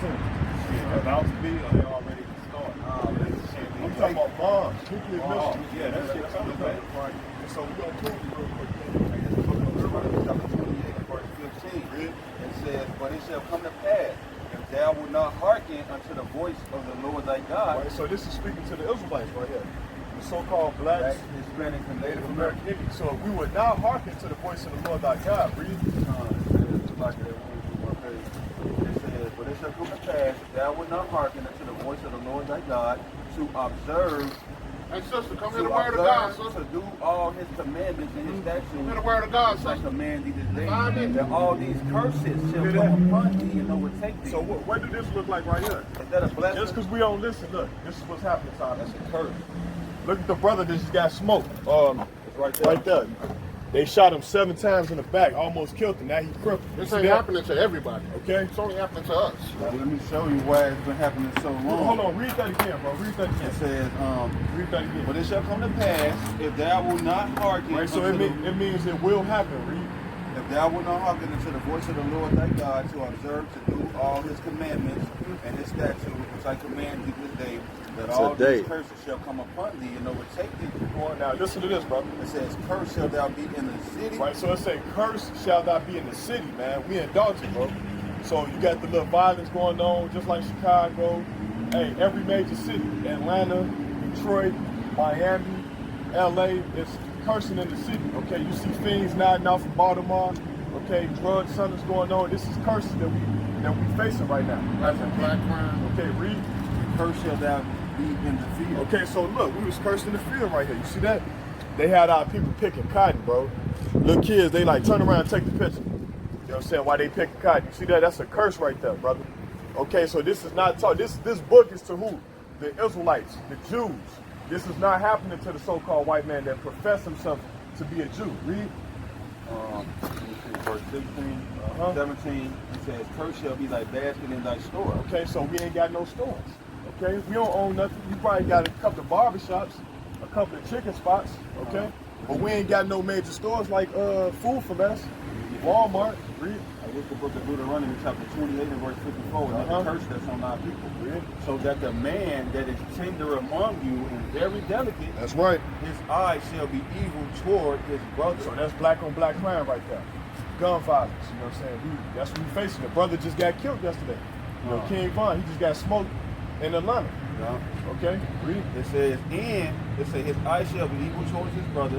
Yeah, about to be, or they already started. I'm talking about bombs, nuclear missiles. Yeah, that shit's coming back. Right. So we're going to prove it real quick. Chapter 28, verse 15. It says, "But it shall come to pass, if thou wilt not hearken unto the voice of the Lord thy God." Right, so this is speaking to the Israelites right here. The so-called blacks, Hispanics, and Native American Indians. So if we would not hearken to the voice of the Lord thy God, read. It says, "But it shall come to pass, if thou wilt not hearken unto the voice of the Lord thy God, to observe." Hey, sister, come To hear the word of God, sister. to do all his commandments and his statutes, Come hear the word of God, which I sister. command thee this day, Amen. that all these curses shall Hear come that? upon thee and overtake thee. So what do this look like right here? Is that a blessing? Just because we don't listen, look, this is what's happening, Tom. That's a curse. Look at the brother that just got smoked. It's right there. Right there. They shot him 7 times in the back, almost killed him. Now he's crippled. This See ain't that? happening to everybody. Okay. It's only happening to us. Let me show you why it's been happening so long. Hold on, read that again, bro. Read that It again. says, Read that again. "But it shall come to pass, if thou wilt not hearken Right, so unto it means it will happen. Read. if thou wilt not hearken unto the voice of the Lord thy God, to observe to do all his commandments and his statutes, which I command thee this day, that all Today. these curses shall come upon thee and overtake thee." Go on now. Listen to this, brother. It says, "Cursed shall thou be in the city." Right, so it say, "Curse shall not be in the city," man. We in Dalton, bro. So you got the little violence going on, just like Chicago. Hey, every major city, Atlanta, Detroit, Miami, LA, it's cursing in the city. Okay, you see things nodding out from Baltimore. Okay, drug centers going on. This is curses that we facing right now. That's a black crime. Okay, read. "Cursed shall thou be in the field." Okay, so look, we was cursed in the field right here. You see that? They had our people picking cotton, bro. Little kids, they like turn around and take the picture. You know what I'm saying? Why they picking cotton? You see that? That's a curse right there, brother. Okay, so this is not taught. This book is to who? The Israelites, the Jews. This is not happening to the so-called white man that profess himself to be a Jew. Read. Let me see, verse 16, Uh-huh. 17, it says, "Cursed shall be thy basket in thy store." Okay, so we ain't got no stores. Okay, we don't own nothing. You probably got a couple of barbershops, a couple of chicken spots. Okay, but we ain't got no major stores like Food for Less, Walmart. Read. This is the book of Deuteronomy, chapter 28 and verse 54. And that's the curse that's on our people. Read. So that the man that is tender among you and very delicate, That's right. his eye shall be evil toward his brother. So that's black on black crime right there. Gun violence, you know what I'm saying? That's what we facing. The brother just got killed yesterday. You know, King Von, he just got smoked in Atlanta. Yeah. Okay, read. It says, his eye shall be evil towards his brother,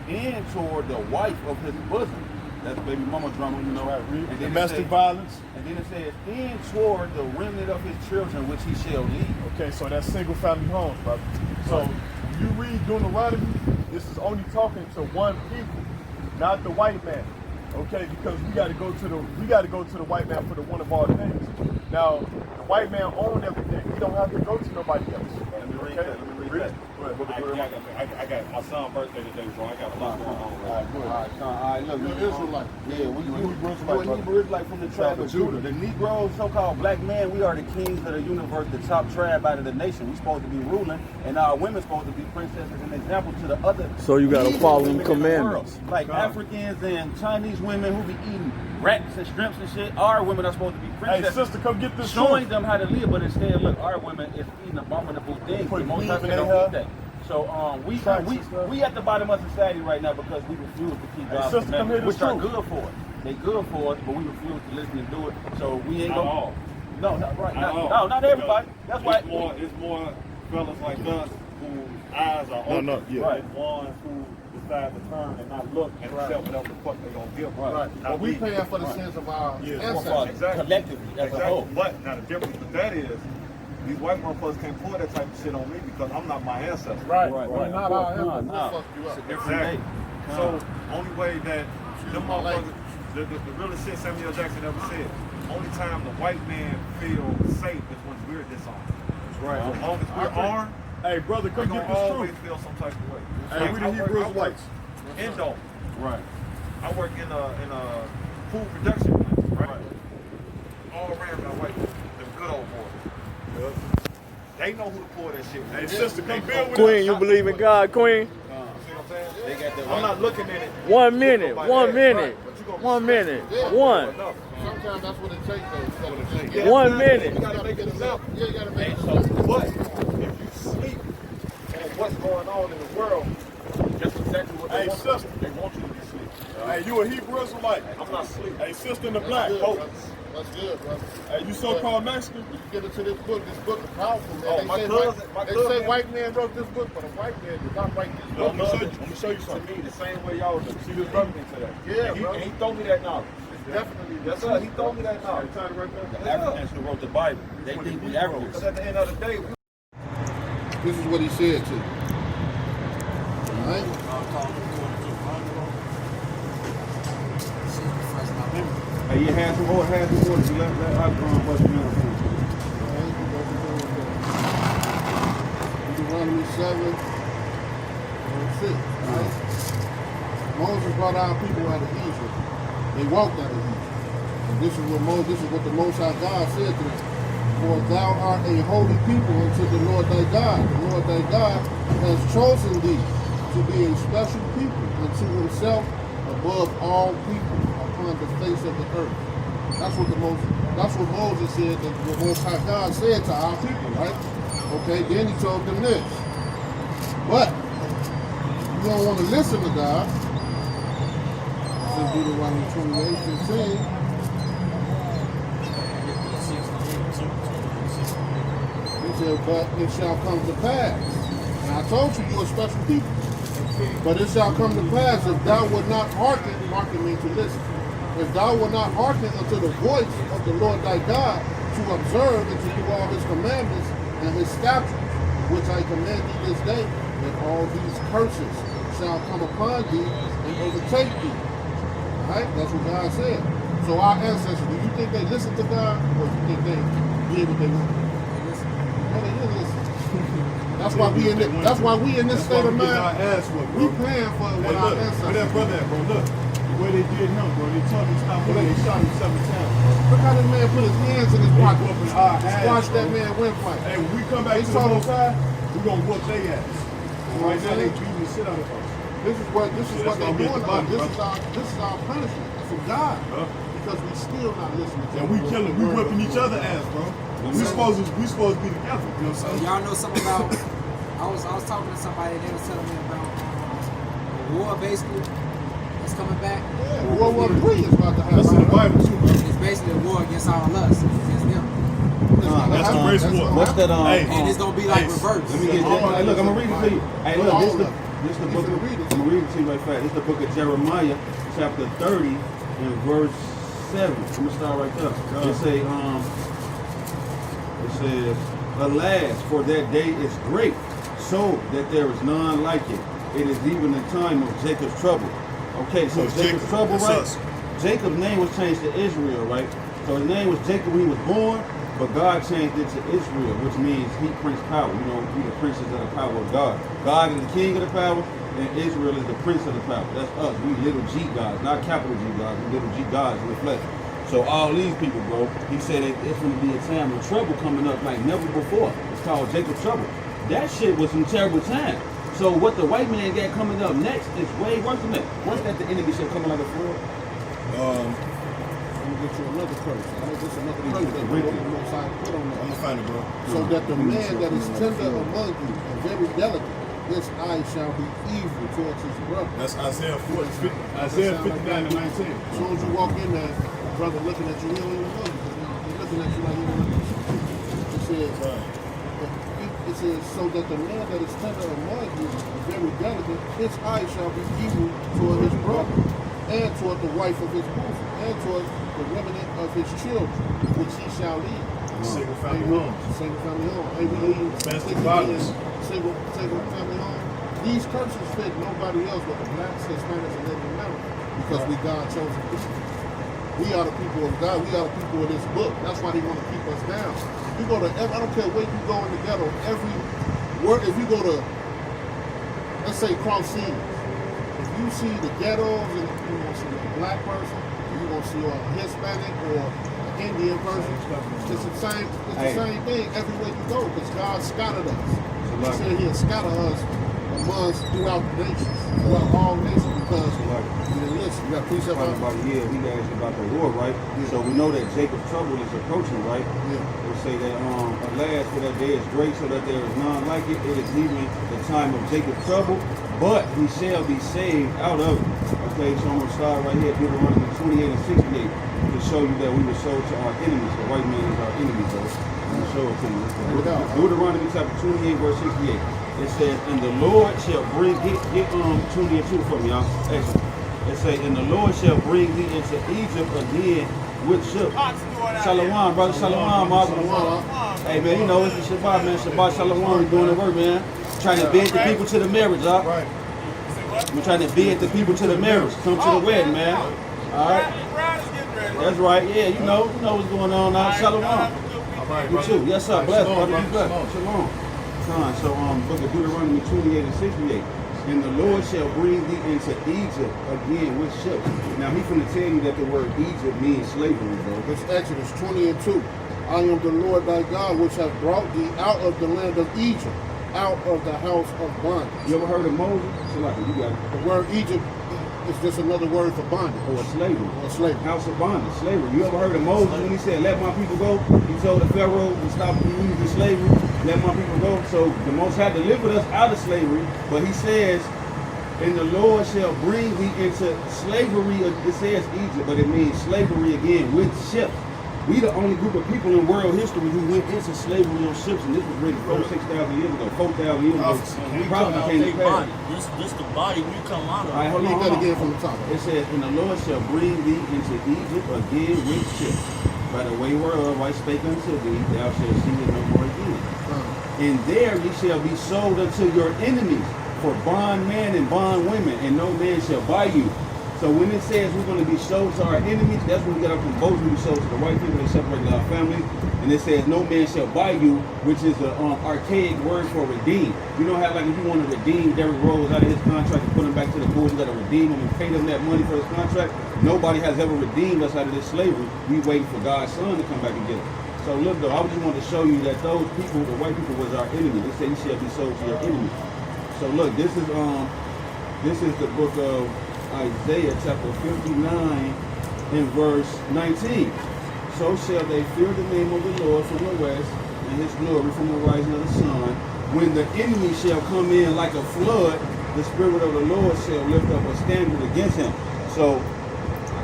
and toward the wife of his bosom. That's baby mama drama, you know. Right, read. And then Domestic it says, violence. And then it says, and toward the remnant of his children, which he shall lead. Okay, so that's single family homes, brother. So when you read Deuteronomy, this is only talking to one people, not the white man. Okay, because we got to go to the white man for the one of all things. Now, the white man owns everything. We don't have to go to nobody else. Let me read Okay? that. Let me read that. I got my son's birthday today, so I got a lot going on. All right, look. You're Israelite. Yeah, You're we're Hebrew Israelite from the tribe of Judah. The Negro, so-called black man, we are the kings of the universe, the top tribe out of the nation. We're supposed to be ruling, and our women supposed to be princesses and example to the other. So you gotta evil follow women them in the commandments. world. Like Africans and Chinese women who be eating rats and shrimps and shit. Our women are supposed to be Hey, princesses. sister, come get this Showing food. them how to live, but instead, look, our women is eating abominable things. Put Most weave times in they their don't hair. eat that. So Tracks and stuff. we at the bottom of society right now because we refuse to keep God's sister, come hear commandments, this which are truth. good for us. They good for us, but we refuse to listen and do it. So we ain't Not gonna. all. No, not right. Not all. No, not everybody. That's why. It's more fellas like us whose eyes are open. Right. And ones who decide to turn and not look and accept whatever the fuck they gonna give. Right. Now But we paying for the sins of our ancestors. Exactly. Collectively, as a whole. But now the difference with that is, these white motherfuckers can't pull that type of shit on me because I'm not my ancestor. Right. Right. We're not our ancestors. Nah. We'll fuck you up. Exactly. So only way that them my motherfuckers, the realest shit Samuel Jackson ever said, only time the white man feels safe is when we're dishonest. That's right. As long as we're armed, Hey, brother, we're come gonna get this always truth. feel some type of way. Hey, we the Hebrew Israelites. In Dalton. Right. I work in a food production plant, right? All around my white people, them good old boys. They know who to pour that shit with. Hey, sister, come build with Queen, us. you believe in God, Queen? See what I'm saying? They got that I'm not looking at it. 1 minute, By 1 that, minute, right, but you gonna 1 minute, respect one. another. Some sometimes that's what it takes, though. Instead of just getting- 1 minute. You gotta make it example. Yeah, you gotta make it. But if you sleep on what's going on in the world, that's exactly what they Hey, want. sister. They want you to be asleep. Hey, you a Hebrew Israelite? I'm not asleep. Hey, sister in the black. That's good, Oh, brother. That's good, brother. hey, you so-called Mexican? You get into this book is powerful, man. Oh, They my say cousin- my they cousin- say white man wrote this book, but a white man did not write this book. I'm gonna show you To something. me, the same way y'all do. See this brother into that. Yeah, and he, bro. and he told me that knowledge. Definitely. Yes, sir. He told me that knowledge. Turn it right there. The Africans who wrote the Bible, they think we Africans. Because at the end of the day, This is what he said to you. All right? Hey, you had some orders. You let our what's the matter? Deuteronomy 7, verse 6. Right? Moses brought our people out of Egypt. They walked out of Egypt. And this is what the Most High God said to them. For thou art a holy people unto the Lord thy God. The Lord thy God has chosen thee to be a special people unto himself above all people upon the face of the earth. That's what Moses said, that the Most High God said to our people, right? Okay, then he told them this. But you don't want to listen to God. This is Deuteronomy 28:15. He said, but it shall come to pass. And I told you, you're a special people. But it shall come to pass if thou wilt not hearken means to listen. If thou wilt not hearken unto the voice of the Lord thy God, to observe and to do all his commandments and his statutes, which I command thee this day, that all these curses shall come upon thee and overtake thee. Alright? That's what God said. So our ancestors, do you think they listened to God, or do you think they did what they wanted? No, they didn't listen. That's why we in this. That's why we in this state of mind. Our ass whooped, We bro. paying for Hey, what our look, where ancestors. that brother at, bro? Look, the way they did him, bro. They told him stop when they shot him 7 times, bro. Look how this man put his hands in his They pocket. whooping our ass, Squash that bro. man windpipe. Hey, when we come back They to the told Most High, we gonna whoop their ass. Right now, they beating the shit out of us. This is what Shit, they that's gonna be doing at the to us. bottom, This is our punishment from God. Huh? Because we still not listening to And we the killing, we word whipping of each God. other ass, bro. We supposed to be together. You know what I'm saying? Y'all know something about? I was talking to somebody. They was telling me about the war, basically. That's coming back. Yeah, World War III is about to happen. That's in the Bible too, bro. It's basically a war against all of us, against them, That's the race war. What's that? Hey, and it's gonna be like Hey, reverse. Let me get that. Hey, look, I'm gonna read it to you. Hey, look, this is the book. finna read it. I'm gonna read it to you right fast. This is the book of Jeremiah, chapter 30, and verse 7. I'm gonna start right there. It says, alas, for that day is great, so that there is none like it. It is even the time of Jacob's trouble. Okay, so Who's Jacob's Jacob? trouble, That's right? us. Jacob's name was changed to Israel, right? So his name was Jacob when he was born, but God changed it to Israel, which means he prince power. You know, we the princes of the power of God. God is the king of the power, and Israel is the prince of the power. That's us. We little G gods, not capital G gods. We little G gods in the flesh. So all these people, bro, he said it's going to be a time of trouble coming up like never before. It's called Jacob's trouble. That shit was some terrible time. So what the white man got coming up next is way worse than that. Once that the enemy shit coming like a flood. Let me get you another curse. I know this is another curse that Read the it. Most High put on I'm us. gonna find it, bro. So that the man that is tender among you and very delicate, his eye shall be evil towards his brother. That's Isaiah 59 and 19. As soon as you walk in there, the brother looking at you, he don't even know you. He's looking at you like he don't know you. It says, so that the man that is tender among you and very delicate, his eye shall be evil toward his brother, and toward the wife of his bosom, and toward the remnant of his children, which he shall lead. Single family homes. Single family home. Hey, we leave Domestic violence. Single family home. These curses fit nobody else but the blacks, Hispanics, and Native Americans because we God chosen people. We are the people of God. We are the people of this book. That's why they want to keep us down. You go to, I don't care where you go in the ghetto, every word, if you go to, let's say, Cross Seas, if you see the ghettos and you're going to see a black person, you're going to see a Hispanic or an Indian person, it's the same thing everywhere you go because God scattered us. He said he'll scatter us amongst throughout the nations, throughout all nations, because you didn't listen. You got precept Talking on about, yeah, he asked about the war, right? Yeah. So we know that Jacob's trouble is approaching, right? Yeah. They say that alas, for that day is great, so that there is none like it. It is even the time of Jacob's trouble, but he shall be saved out of it. Okay, so I'm gonna start right here, Deuteronomy 28 and 68, to show you that we were sold to our enemies. The white man is our enemy, so I'm gonna show it to you. Deuteronomy chapter 28, verse 68. It says, and the Lord shall bring, get 20 and 2 for me, y'all. Excellent. It says, and the Lord shall bring thee into Egypt again with ships. Shalom, brother. Shalom, Mark. Hey, man, you know, it's the Shabbat, man. Shabbat Shalom. We're doing the work, man. Trying to bid the people to the marriage, y'all. Right. We're trying to bid the people to the marriage. Come to the wedding, man. All right. That's right. Yeah, you know what's going on now. Shalom. All right, You brother. too. Yes, sir. All right, Bless, shalom, brother. Be brother. blessed. Shalom. So, book of Deuteronomy 28 and 68. And the Lord shall bring thee into Egypt again with ships. Now, he's going to tell you that the word Egypt means slavery, bro. It's Exodus 20 and 2. I am the Lord thy God, which have brought thee out of the land of Egypt, out of the house of bondage. You ever heard of Moses? Salaki, you got it. The word Egypt is just another word for bondage. Or slavery. Or slavery. House of bondage, slavery. You ever heard of Moses when he said, let my people go? He told the Pharaoh to stop using slavery, let my people go. So the Most High delivered us out of slavery, but he says, and the Lord shall bring thee into slavery. It says Egypt, but it means slavery again with ships. We the only group of people in world history who went into slavery on ships, and this was written 6,000 years ago, 4,000 years ago. We Probably come out came they to pass. body. This the body we come out of. All right, hold Read on, that hold again on. from the top. It says, and the Lord shall bring thee into Egypt again with ships. By the way whereof I spake unto thee, thou shalt see it no more again. And there ye shall be sold unto your enemies for bondmen and bondwomen, and no man shall buy you. So when it says we're going to be sold to our enemies, that's when we get up from both. We be sold to the white people, they separated our families. And it says no man shall buy you, which is the archaic word for redeem. You know how, like, if you want to redeem Derrick Rose out of his contract and put him back to the Bulls, you got to redeem him and pay them that money for his contract. Nobody has ever redeemed us out of this slavery. We waiting for God's son to come back and get us. So look though, I just wanted to show you that those people, the white people, was our enemy. They said you shall be sold to your enemies. So look, this is the book of Isaiah chapter 59 and verse 19. So shall they fear the name of the Lord from the west, and his glory from the rising of the sun. When the enemy shall come in like a flood, the Spirit of the Lord shall lift up a standard against him. So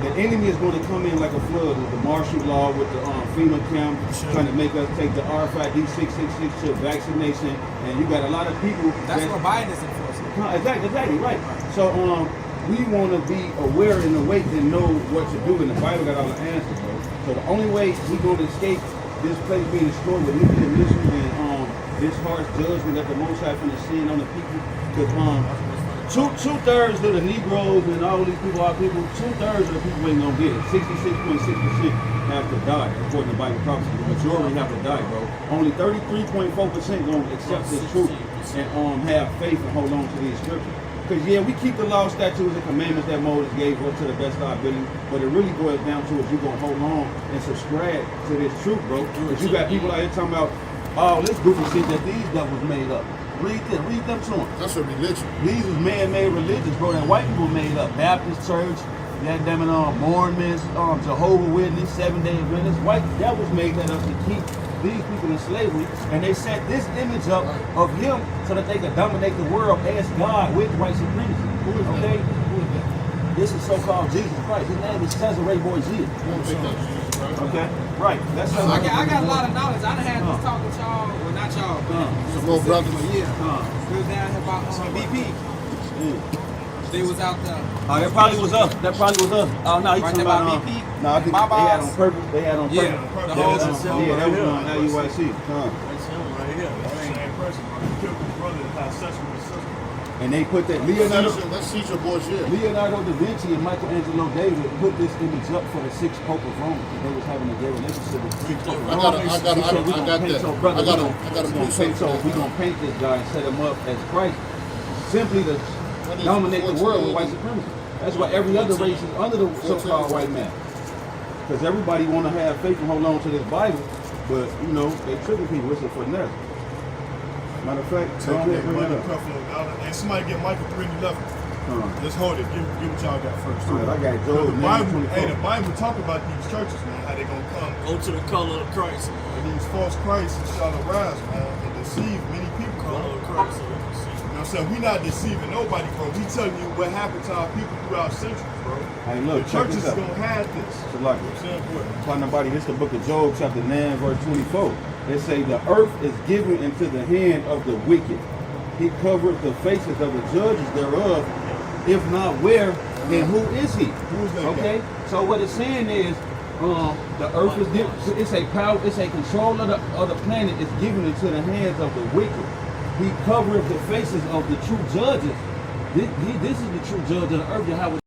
the enemy is going to come in like a flood with the martial law, with the FEMA camp, trying to make us take the R5D666 chip vaccination. And you got a lot of people. That's what Biden is enforcing. Exactly, right. So we want to be aware and awake and know what to do. And the Bible got all the answers, bro. So the only way we're going to escape this place being destroyed with nuclear missiles and this harsh judgment that the Most High finna send on the people, because two-thirds of the Negroes and all these people, two-thirds of the people ain't gonna get it. 66.6% have to die, according to Bible prophecy. The majority have to die, bro. Only 33.4% gonna accept this truth and have faith and hold on to these scriptures. Because yeah, we keep the law, statutes, and commandments that Moses gave us to the best of our ability, but it really boils down to if you're gonna hold on and subscribe to this truth, bro. Because you got people out here talking about all this goofy shit that these devils made up. Read them to them. That's a religion. These is man-made religions, bro, that white people made up. Baptist church, goddamn it, Mormons, Jehovah's Witness, Seventh-day Adventists. White devils made that up to keep these people in slavery, and they set this image up of him so that they could dominate the world as God with white supremacy. Okay? This is so-called Jesus Christ. His name is Cesare Borgia. Okay? Right. That's how I got a lot of knowledge. I done had this talk with y'all, well not y'all, but Some more brothers. yeah. We was down here about BP. They was out there. Oh, that probably was us. Oh, no, he's Right talking there about by BP? No, I think they had on purpose. They had on purpose. Yeah, the That was whole- yeah, that was on LUIC. That's him right here. Same person. He killed his brother and had sex with his sister. And they put that That's Caesar Borgia. Leonardo da Vinci and Michelangelo David put this image up for the sixth Pope of Rome. They was having a gay relationship with the sixth Pope of I Rome. got He said, we that. gonna paint- so, brother, I got we a gonna precept paint- so for that. we gonna paint this guy and set him up as Christ, simply to is dominate the world with 14? white supremacy. That's why every other race is under the so-called white man. Because everybody want to have faith and hold on to this Bible, but you know they tricking people. It's a finesse. Matter of fact, Take go ahead, that bring money, it up. Creflo. And somebody get Micah 3:11. Let's hold it. Give what y'all got first. All right, I got Job The Bible, 9:24. hey, the Bible talk about these churches, man. How they gonna come Go to the color of Christ. and these false Christs shall arise, man, and deceive many people. Color Bro. of Christ, so you can see. You know what I'm saying? We not deceiving nobody, bro. We telling you what happened to our people throughout centuries, bro. Hey, look, The check churches this out. gonna have this. So like, You know what I'm saying? What? talking about it, this is the book of Job, chapter 9, verse 24. They say the earth is given into the hand of the wicked. He covered the faces of the judges thereof. If not where, then who is he? Who's that Okay, so what it's saying is, the earth is given. It's a power. It's a control of the planet is given into the hands of the wicked. He covered the faces of the true judges. This is the true judge of the earth, Yahweh